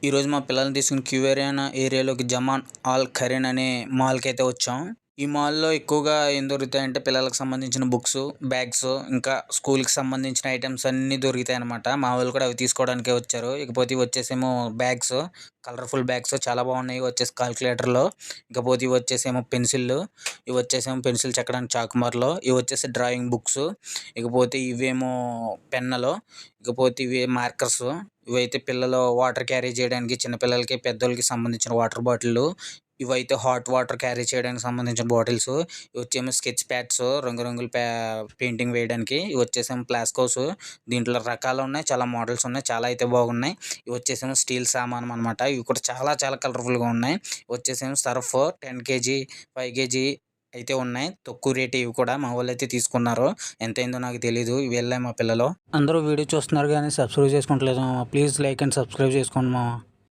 ఈరోజు మా పిల్లల్ని తీసుకుని క్యూవేరియన్ ఏరియాలోకి జమాన్ ఆల్ ఖరీన్ అనే మాల్కి అయితే వచ్చాం. ఈ మాల్లో ఎక్కువగా ఏం దొరుకుతాయంటే పిల్లలకు సంబంధించిన బుక్స్, బ్యాగ్స్, ఇంకా స్కూల్కి సంబంధించిన ఐటమ్స్ అన్నీ దొరుకుతాయి అనమాట. మా వాళ్ళు కూడా అవి తీసుకోవడానికే వచ్చారు. ఇకపోతే ఇవి వచ్చేసేమో బ్యాగ్స్, కలర్ఫుల్ బ్యాగ్స్ చాలా బాగున్నాయి. ఇవి వచ్చేసి కాలిక్యులేటర్లు, ఇకపోతే ఇవి వచ్చేసేమో పెన్సిళ్ళు, ఇవి వచ్చేసేమో పెన్సిల్ చెక్కడానికి చాకుమార్లు, ఇవి వచ్చేసి డ్రాయింగ్ బుక్స్, ఇకపోతే ఇవేమో పెన్నులు, ఇకపోతే ఇవి మార్కర్స్. ఇవైతే పిల్లలు వాటర్ క్యారీ చేయడానికి చిన్నపిల్లలకి, పెద్దోళ్ళకి సంబంధించిన వాటర్ బాటిళ్ళు. ఇవైతే హాట్ వాటర్ క్యారీ చేయడానికి సంబంధించిన బాటిల్స్. ఇవి వచ్చేమో స్కెచ్ ప్యాడ్స్, రంగురంగుల పెయింటింగ్ వేయడానికి. ఇవి వచ్చేసేమో ప్లాస్కోస్. దీంట్లో రకాలు ఉన్నాయి, చాలా మోడల్స్ ఉన్నాయి, చాలా అయితే బాగున్నాయి. ఇవి వచ్చేసేమో స్టీల్ సామానం అనమాట. ఇవి కూడా చాలా చాలా కలర్ఫుల్గా ఉన్నాయి. ఇవి వచ్చేసేమో సర్ఫ్ 10 కేజీ, 5 కేజీ అయితే ఉన్నాయి. తక్కువ రేట్ ఇవి కూడా మా వాళ్ళు అయితే తీసుకున్నారు. ఎంతైందో నాకు తెలీదు. ఇవి వెళ్ళాయి మా పిల్లలు. అందరూ వీడియో చూస్తున్నారు కానీ సబ్స్క్రైబ్ చేసుకుంటలేదు మామ. ప్లీజ్ లైక్ అండ్ సబ్స్క్రైబ్ చేసుకోండి మామ.